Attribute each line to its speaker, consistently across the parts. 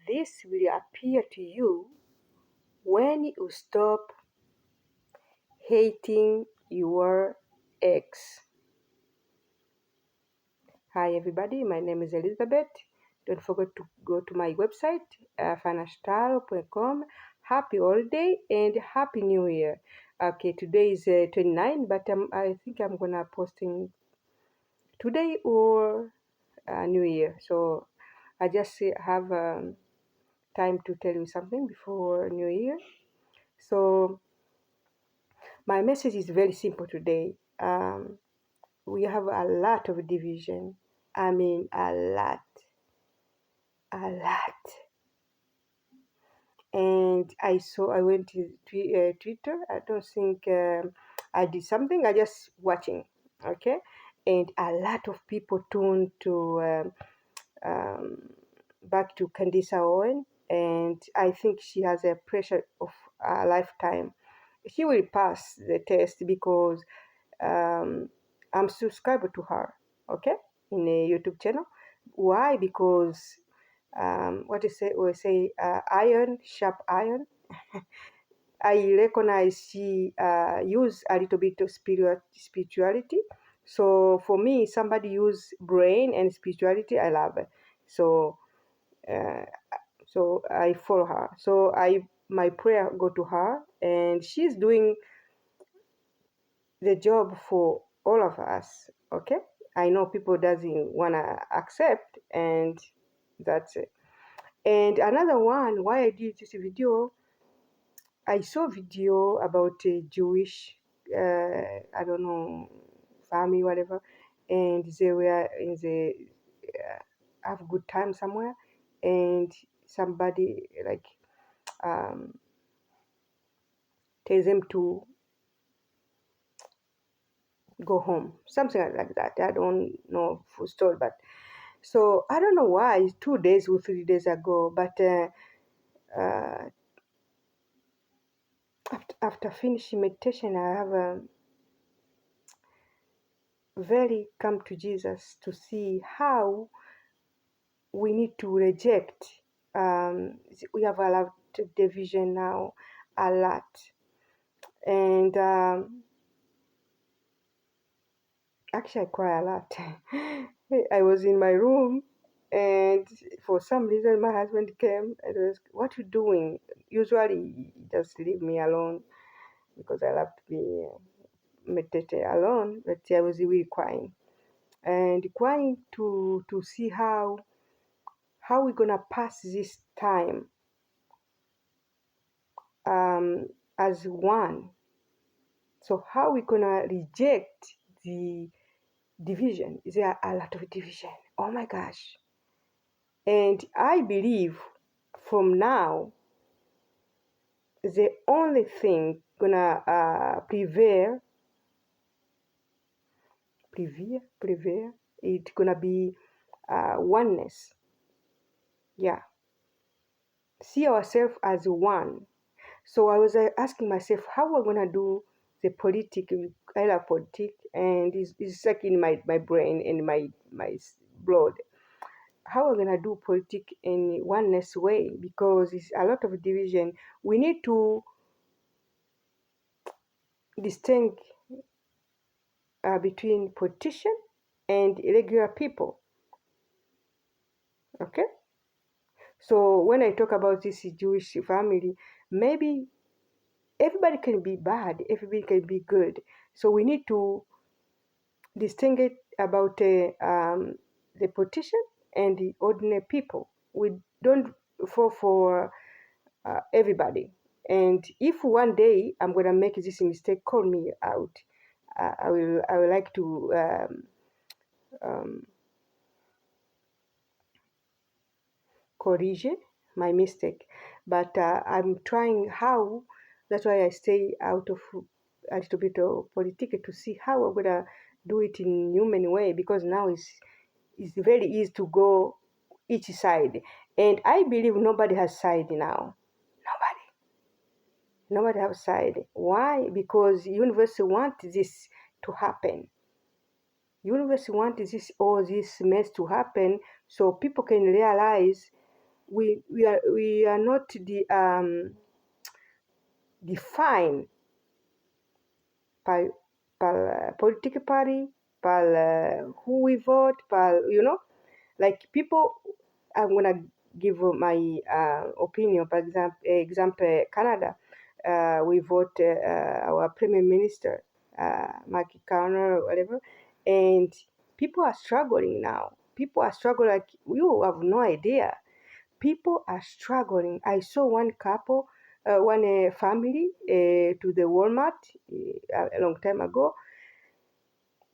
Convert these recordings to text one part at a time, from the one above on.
Speaker 1: this will appear to you when you stop hating your ex. Hi everybody, my name is Elizabeth. Don't forget to go to my website, financial.com. Happy holiday and happy new year. Okay, today is 29, but I think I'm gonna posting today or new year. So I just have time to tell you something before new year. So my message is very simple today. We have a lot of division. I mean, a lot. And I went to Twitter. I don't think I did something. I just watching, okay. And a lot of people turned to um, back to Candice Owen, and I think she has a pressure of a lifetime. She will pass the test because I'm subscribed to her, okay, in a YouTube channel. Why? Because what is it? We say iron, sharp iron. I recognize she use a little bit of spirituality. So for me, somebody use brain and spirituality, I love it. So uh, so I follow her. So my prayer go to her, and she's doing the job for all of us. Okay, I know people doesn't wanna accept, and that's it. And another one, why I did this video, I saw video about a Jewish, I don't know, family, whatever, and they were in the have good time somewhere, and somebody like tells them to go home, something like that. I don't know full story, but so I don't know why 2 days or 3 days ago, but uh, after finishing meditation, I have a very come to Jesus to see how we need to reject. We have a lot of division now, a lot, and actually I cry a lot. I was in my room, and for some reason my husband came and was, "What you doing?" Usually he just leave me alone because I love to be meditating alone. But I was really crying and crying to see how we're gonna pass this time as one. So how we gonna reject the division? There are a lot of division. Oh my gosh! And I believe from now the only thing gonna prevail. It's gonna be oneness. Yeah, see ourselves as one. So I was asking myself, how am I gonna do the politic? I love politics, and it's like in my brain and my blood. How am I gonna do politics in oneness way? Because it's a lot of division. We need to distinct between politician and regular people. Okay, so when I talk about this Jewish family, maybe everybody can be bad, everybody can be good. So we need to distinguish about the politician and the ordinary people. We don't fall for everybody. And if one day I'm gonna make this mistake, call me out. I will like to um, corrige my mistake. But I'm trying how. That's why I stay out of a little bit of politics to see how I'm gonna do it in human way, because now it's very easy to go each side, and I believe nobody has side now. Nobody have side. Why? Because universe want this to happen. Universe want this all this mess to happen so people can realize we are not defined by political party, by who we vote, by like people. I'm gonna give my opinion. For example, Canada, we vote our Prime Minister, Mark Carney, or whatever, and people are struggling now. People are struggling like you have no idea. People are struggling. I saw one couple, one family to the Walmart a long time ago.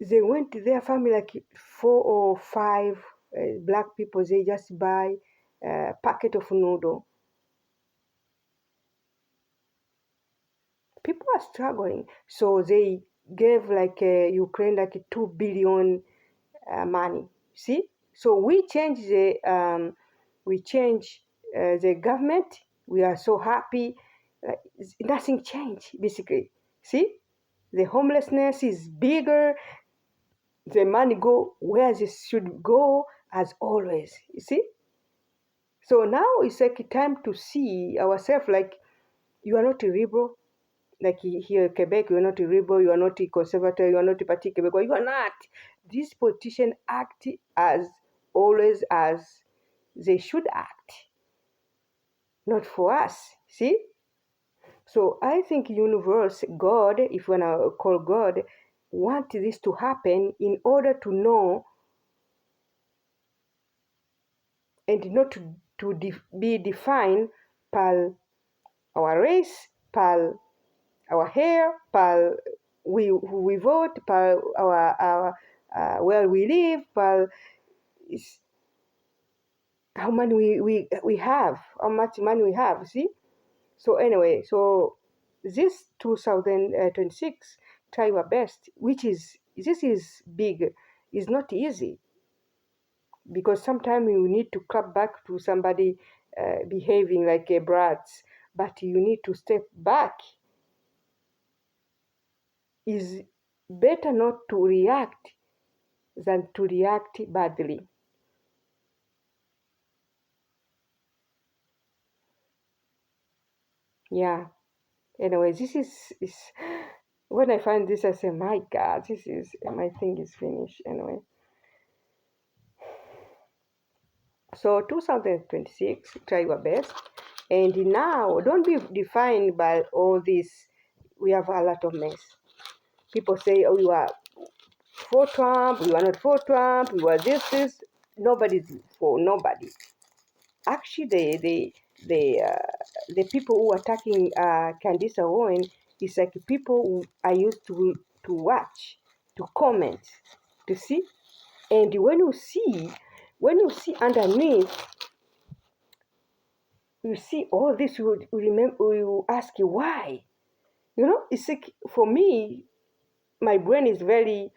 Speaker 1: They went to their family like 4 or 5 black people. They just buy a packet of noodle. People are struggling, so they gave like Ukraine like 2 billion money. See, so we change the government. We are so happy. Nothing changed basically. See, the homelessness is bigger. The money go where it should go as always. You see, so now it's like time to see ourselves like you are not a rebel. Like here in Quebec, you are not a rebel, you are not a conservative, you are not a parti Québécois, you are not. These politicians act as always as they should act, not for us. See? So I think universe, God, if you wanna call God, want this to happen in order to know and not to be defined by our race, by our hair, by who we vote, by our where we live, by how money we have, how much money we have. See. So anyway, so this 2026, try your best. Which is this is big. It's not easy because sometimes you need to clap back to somebody behaving like a brat, but you need to step back. Is better not to react than to react badly. Yeah. Anyway, is when I find this, I say, my God, this is my thing is finished. Anyway, so 2026, try your best, and now don't be defined by all this. We have a lot of mess. People say, oh, you are for Trump, you are not for Trump, you are this. Nobody's for nobody. Actually, the people who are attacking Candice Owen is like people who I used to watch, to comment, to see, and when you see underneath, you see all this. You remember, you ask you why. It's like for me, my brain is very.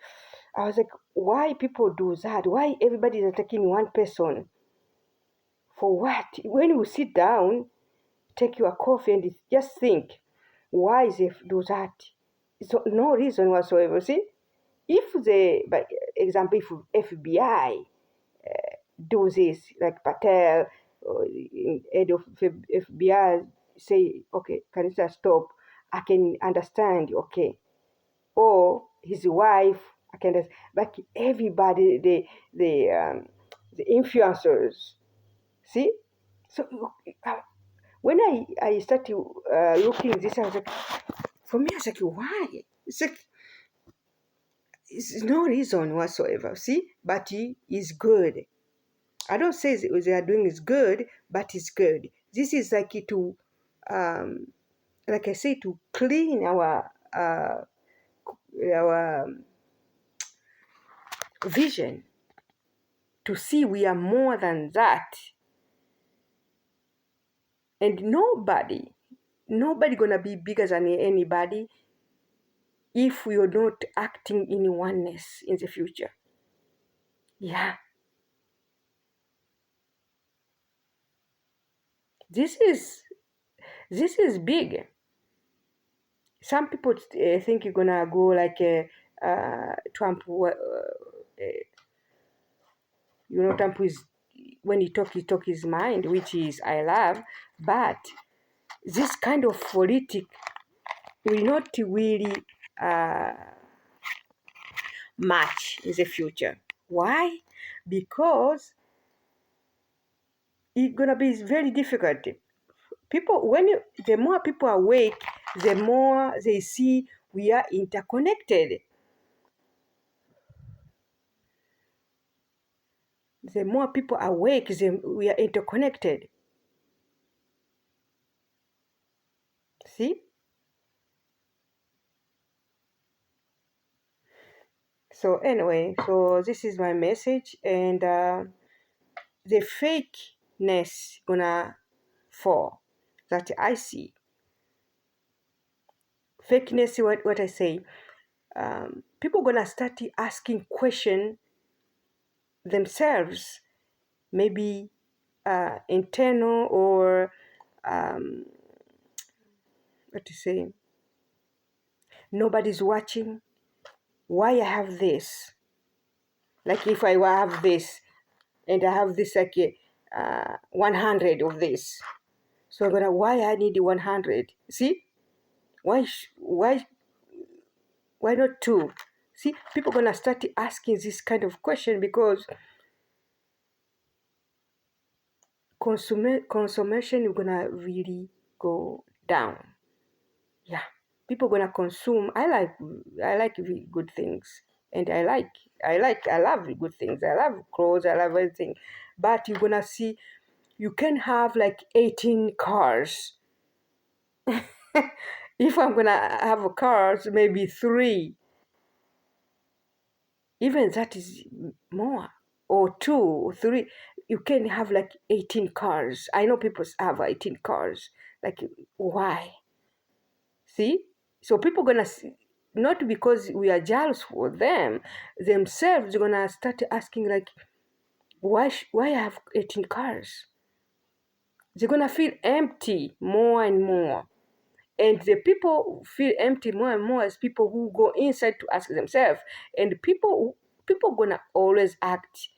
Speaker 1: I was like, why people do that? Why everybody is attacking one person? For what? When you sit down, take your coffee and just think, why they do that? So no reason whatsoever. See, if by example, if FBI do this, like Patel, head of FBI, say, okay, can you just stop? I can understand, okay. Or his wife, I can understand. But everybody, the influencers, see. So uh, when I started looking at this, I was like, for me, I was like, why? It's like, it's no reason whatsoever, see? But he is good. I don't say what they are doing is good, but it's good. This is um, like I say, to clean our vision, to see we are more than that. And nobody gonna be bigger than anybody if we are not acting in oneness in the future. Yeah, this is this is big. Some people think you're gonna go like Trump. Trump is when he talk his mind, which is I love. But this kind of politic will not really match in the future. Why? Because it's gonna be very difficult. People, the more people awake, the more they see we are interconnected. The more people awake, we are interconnected. See? So anyway, so this is my message, and the fakeness gonna fall that I see. Fakeness, what I say, people gonna start asking question themselves, maybe internal or what to say, nobody's watching. Why I have this? Like if I have this and I have this like 100 of this, so I'm gonna why I need 100? See, why not two? See, people gonna start asking this kind of question because consumption is gonna really go down. Yeah, people gonna consume. I like good things, and I love good things. I love clothes. I love everything, but you're gonna see you can have like 18 cars. If I'm gonna have cars, maybe three. Even that is more, or two or three. You can have like 18 cars. I know people have 18 cars. Like, why? See? So people gonna see, not because we are jealous for them, themselves gonna start asking like, why I have 18 cars? They're gonna feel empty more and more. And the people feel empty more and more as people who go inside to ask themselves. And people gonna always act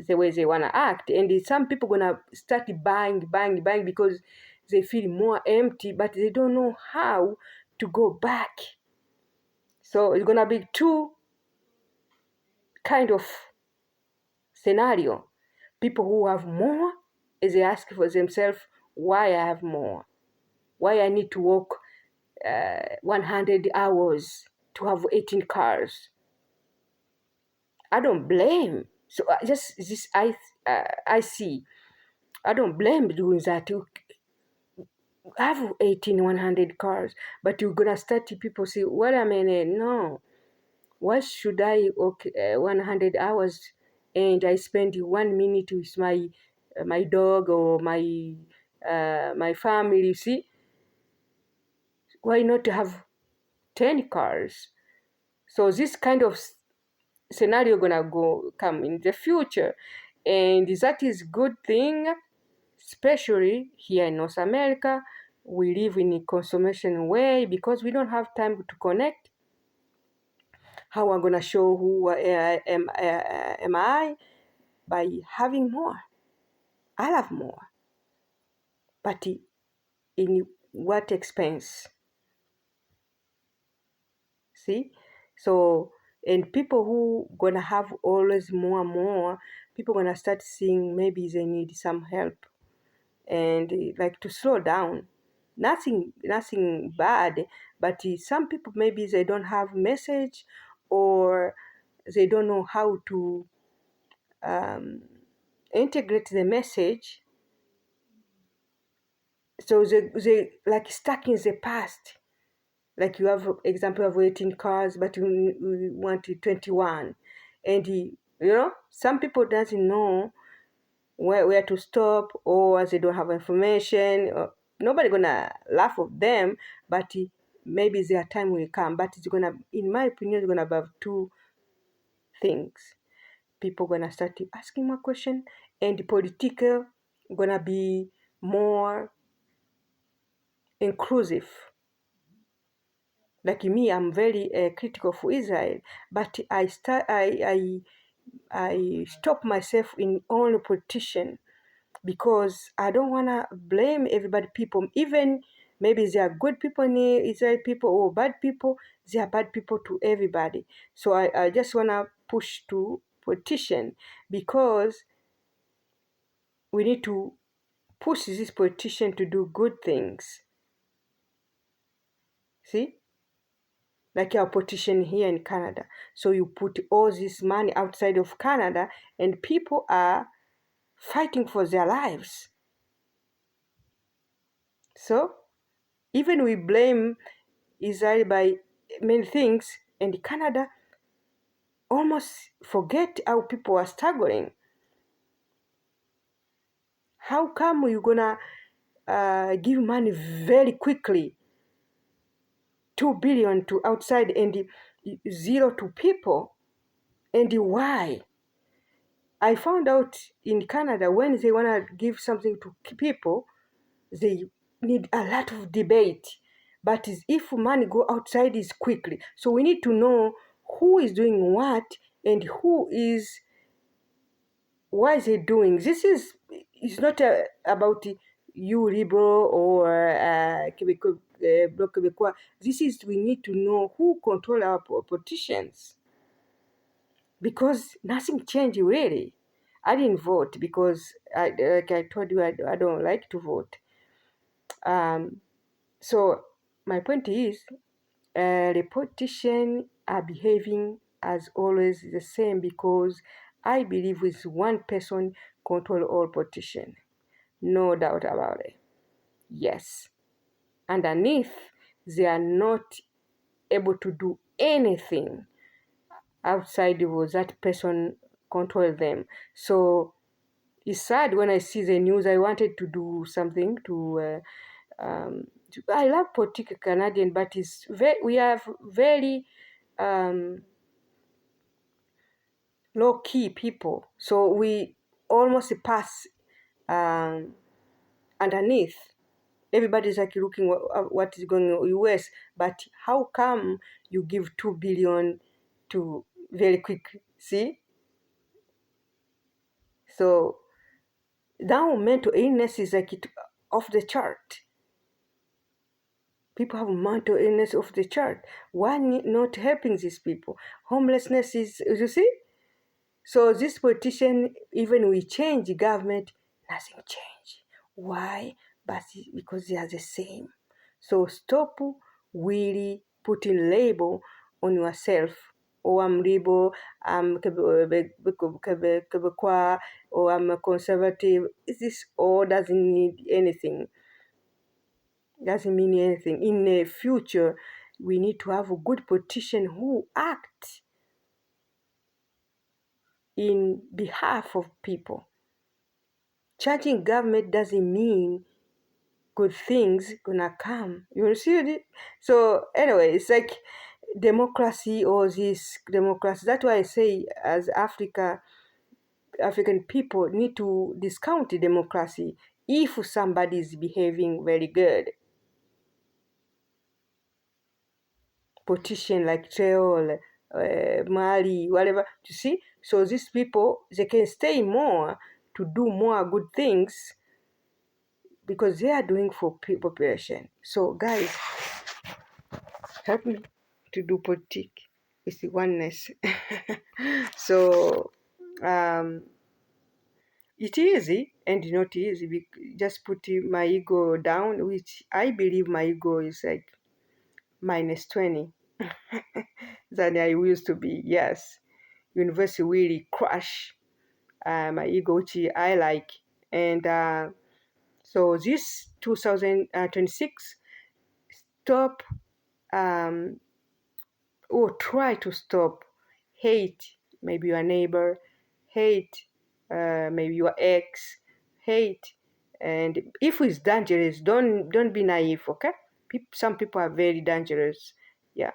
Speaker 1: the way they wanna act. And some people gonna start buying because they feel more empty, but they don't know how to go back. So it's gonna be two kind of scenario. People who have more, is they ask for themselves, why I have more? Why I need to work 100 hours to have 18 cars? I don't blame. So just this I see. I don't blame doing that. You have 18, 100 cars, but you're gonna start to people say, wait a minute, no. Why should I work 100 hours and I spend 1 minute with my dog or my family? You see, why not have 10 cars? So this kind of scenario gonna come in the future, and that is good thing, especially here in North America. We live in a consummation way because we don't have time to connect. How I'm gonna show who am I? By having more. I have more, but in what expense? See, so and people who gonna have always more and more, people gonna start seeing maybe they need some help, and like to slow down. Nothing bad, but some people maybe they don't have message, or they don't know how to um, integrate the message. So they like stuck in the past. Like you have example of 18 cars, but you want 21, and some people doesn't know where to stop, or they don't have information. Or, nobody gonna laugh at them, but maybe their time will come. But it's gonna, in my opinion, it's gonna have two things. People gonna start asking more question, and the political gonna be more inclusive. Like me, I'm very critical for Israel, but I I stop myself in only politician because I don't wanna blame everybody. People, even maybe there are good people in Israel, people or bad people. There are bad people to everybody. So I just wanna push to politician because we need to push this politician to do good things. See, like our politician here in Canada. So you put all this money outside of Canada, and people are fighting for their lives. So even we blame Israel by many things, and Canada almost forget how people are struggling. How come you're gonna give money very quickly, 2 billion to outside and zero to people? And why? I found out in Canada when they wanna give something to people, they need a lot of debate. But if money go outside is quickly. So we need to know who is doing what and who is, why is he doing. This is, it's not about you liberal or Bloc Québécois. This is, we need to know who control our politicians, because nothing changed really. I didn't vote because, like I told you, I don't like to vote. So my point is, the politicians are behaving as always the same, because I believe with one person control all politicians. No doubt about it. Yes. Underneath, they are not able to do anything outside of that person control them. So it's sad when I see the news. I wanted to do something to I love political Canadian, but it's we have very low key people. So we almost pass um, underneath. Everybody's like looking what is going on in US, but how come you give 2 billion to very quick? See, so now mental illness is like it off the chart. People have mental illness off the chart. Why not helping these people? Homelessness is, you see. So this politician, even we change the government, nothing change. Why? But because they are the same. So stop really putting label on yourself. Oh, I'm liberal, I'm Quebecois, or I'm a conservative. This all doesn't need anything. Doesn't mean anything. In the future, we need to have a good politician who act in behalf of people. Changing government doesn't mean good things gonna come. You see it? So anyway, it's like democracy or this democracy. That's why I say, as African people need to discount the democracy if somebody is behaving very good. Politician like Treol, Mali, whatever. You see? So these people, they can stay more to do more good things because they are doing for population. So guys, help me to do politics with the oneness. So it's easy and not easy. Just put my ego down, which I believe my ego is like minus 20 than I used to be. Yes, university really crush my ego, which I like. And so this 2026, stop or try to stop hate maybe your neighbor, hate maybe your ex, hate. And if it's dangerous, don't be naive, okay? Some people are very dangerous, yeah,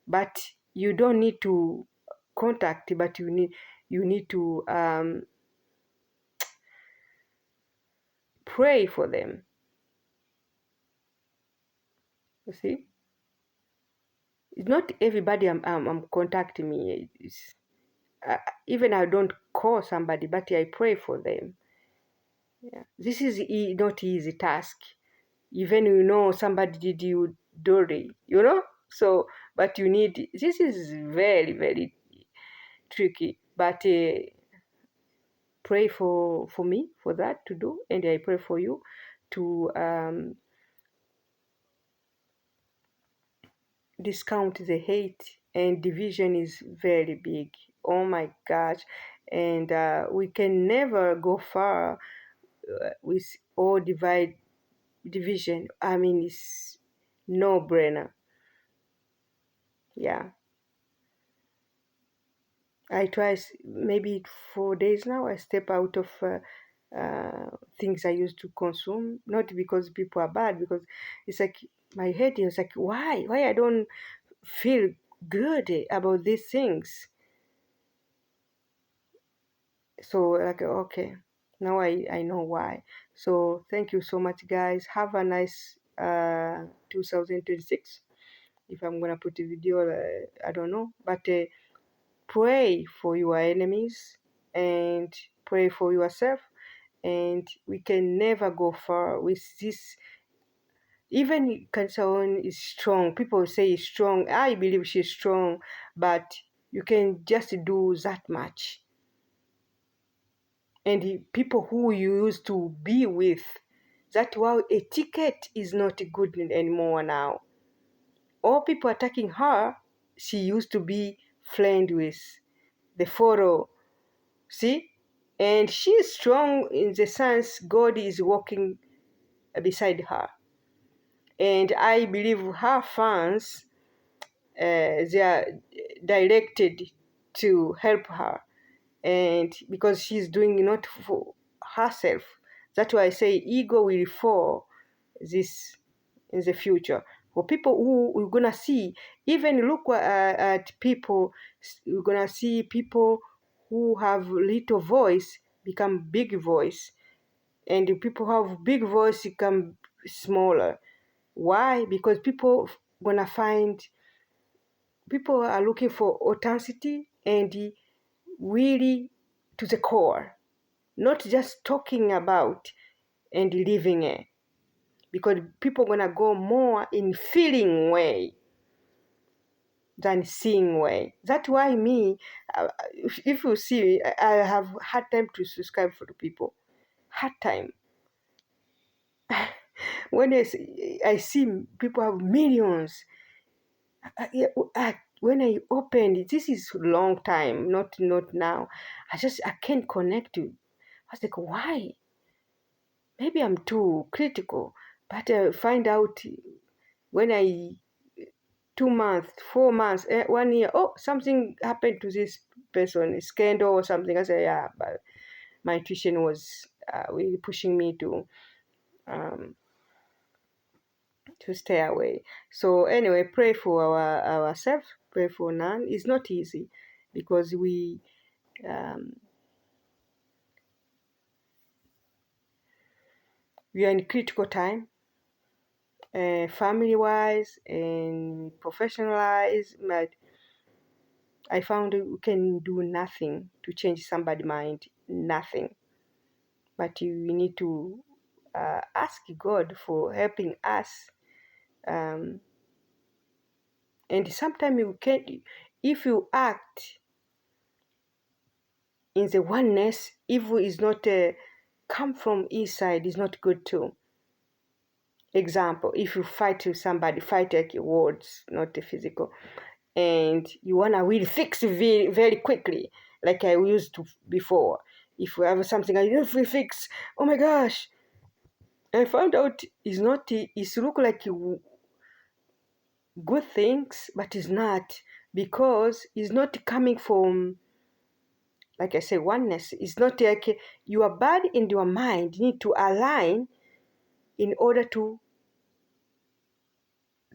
Speaker 1: but you don't need to contact, but you need to pray for them. You see, it's not everybody I'm contacting me. even I don't call somebody, but I pray for them. Yeah. This is not easy task. Even somebody did you dirty, So, but you need. This is very very tricky. But pray for me for that to do, and I pray for you to discount the hate and division is very big. Oh my gosh. And we can never go far with all division. I mean, it's no brainer. Yeah, I try maybe 4 days now. I step out of things I used to consume, not because people are bad, because it's like my head is like, why I don't feel good about these things. So like, okay, now I know why. So thank you so much, guys. Have a nice 2026. If I'm gonna put a video, I don't know, but pray for your enemies and pray for yourself. And we can never go far with this. Even Kansaon is strong. People say he's strong. I believe she's strong, but you can just do that much. And the people who you used to be with, that's why etiquette is not good anymore now. All people attacking her, she used to be friend with the photo. See? And she is strong in the sense God is walking beside her. And I believe her fans, they are directed to help her. And because she's doing not for herself. That's why I say ego will fall this in the future. For people who we're gonna see, even look at people, we're gonna see people who have little voice become big voice, and the people who have big voice become smaller. Why? Because people are looking for authenticity and really to the core, not just talking about and living it. Because people gonna go more in feeling way than seeing way. That's why me, if you see, I have hard time to subscribe for the people. Hard time. When I see people have millions, when I opened it, this is long time, not now. I can't connect to. I was like, why? Maybe I'm too critical, but I find out when I 2 months, 4 months, 1 year, oh, something happened to this person, a scandal or something. I say, yeah, but my intuition was really pushing me um, to stay away. So anyway, pray for ourselves, pray for none. It's not easy because we are in critical time, family-wise and professional-wise. But I found we can do nothing to change somebody's mind, nothing. But you need to ask God for helping us. And sometimes you can, if you act in the oneness, evil is not come from inside, is not good too. Example, if you fight with somebody, fight like words, not the physical, and you wanna really fix it very, very quickly, like I used to before. If we have something I need to fix, oh my gosh, I found out it's not. It's look like good things, but it's not, because it's not coming from, like I say, oneness. It's not like your body and your mind need to align in order to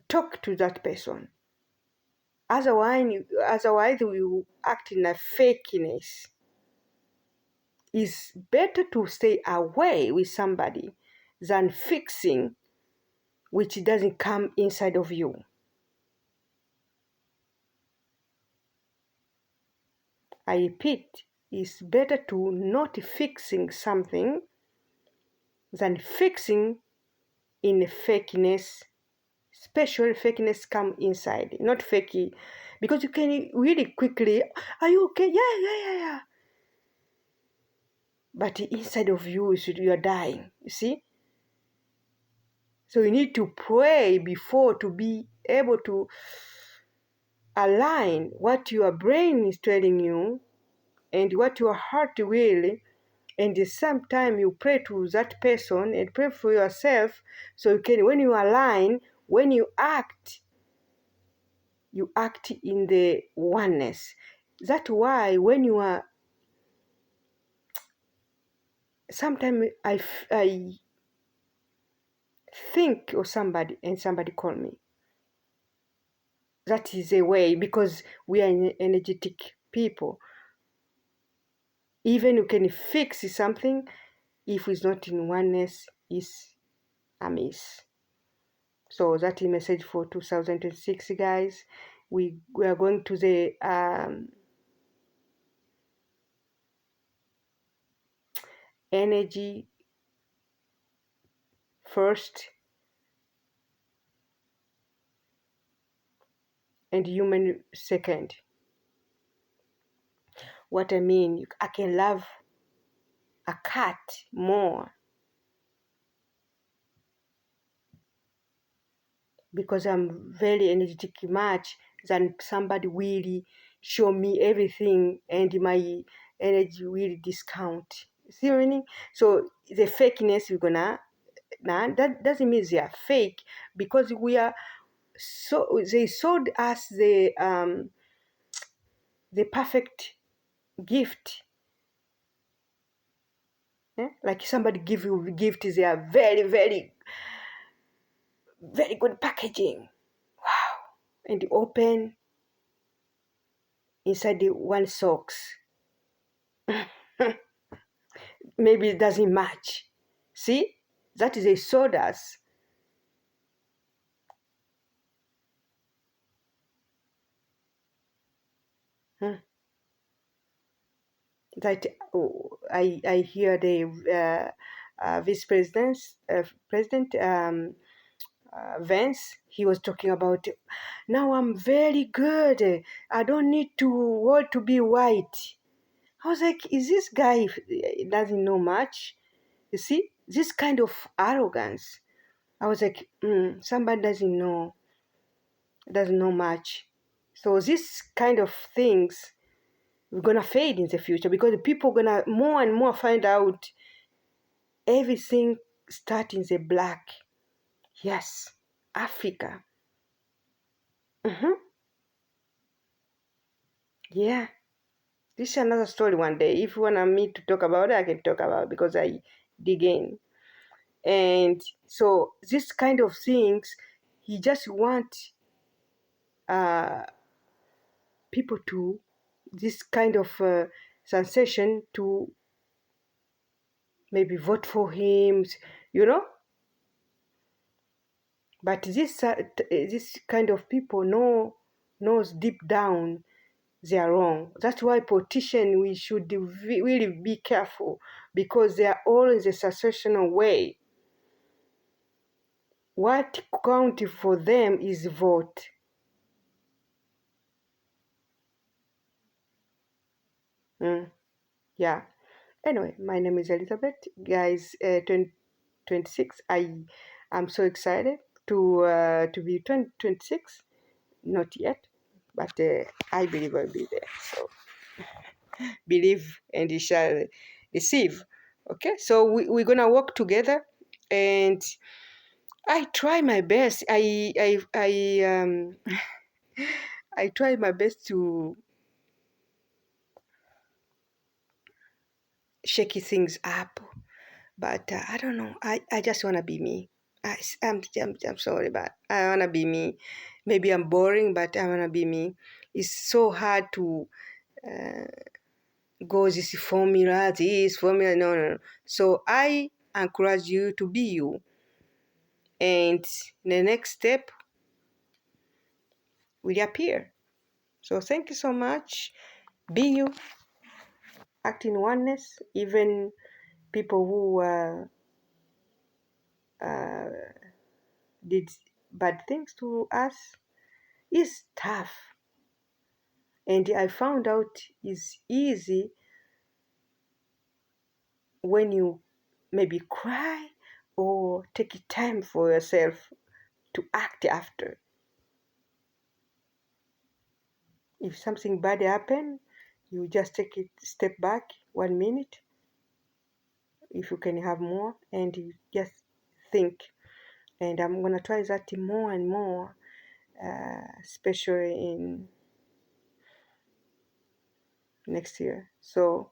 Speaker 1: talk to that person. Otherwise, you act in a fakeness. It's better to stay away with somebody than fixing which doesn't come inside of you. I repeat, it's better to not fixing something than fixing in fakeness. Especially fakeness come inside, not fakey, because you can really quickly, are you okay? Yeah. But inside of you, you are dying, you see? So you need to pray before to be able to align what your brain is telling you and what your heart will, and the same time you pray to that person and pray for yourself, so you can, when you align, when you act in the oneness. That's why when you are, sometimes I think of somebody and somebody call me. That is a way, because we are energetic people. Even you can fix something, if it's not in oneness, is amiss. So that is message for 2026, guys. We are going to the energy first and human second. What I mean, I can love a cat more because I'm very energetic much than somebody really show me everything and my energy really discount. See what I mean? So the fakeness we're gonna, nah, that doesn't mean they are fake, because we are, so they sold us the perfect gift. Like somebody give you a gift, they are very, very, very good packaging. Wow. And you open inside the one socks. Maybe it doesn't match. See? That is a sawdust. That I hear the vice president president Vance. He was talking about, now I'm very good. I don't need to want to be white. I was like, is this guy doesn't know much? You see, this kind of arrogance. I was like, somebody doesn't know much. So this kind of things we're gonna fade in the future, because people gonna more and more find out everything start in the black. Yes, Africa. Yeah, this is another story one day. If you want me to talk about it, I can talk about it, because I dig in. And so this kind of things, he just want uh, people to, this kind of sensation to maybe vote for him, you know. But this kind of people knows deep down they are wrong. That's why politicians, we should really be careful, because they are all in the sensational way. What counts for them is vote. Yeah. Anyway, my name is Elizabeth. Guys, 2026. I'm so excited to be 2026. Not yet, but I believe I'll be there. So believe and you shall receive. Okay, so we're gonna work together, and I try my best. I try my best to shake things up, but I don't know. I just wanna be me. I'm sorry, but I wanna be me. Maybe I'm boring, but I wanna be me. It's so hard to go this formula. No. So I encourage you to be you, and the next step will appear. So thank you so much. Be you. act in oneness. Even people who uh, did bad things to us is tough. And I found out it's easy when you maybe cry or take time for yourself to act after. If something bad happen, you just take it step back 1 minute, if you can have more, and you just think. And I'm gonna try that more and more, especially in next year. So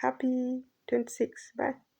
Speaker 1: happy 26. Bye.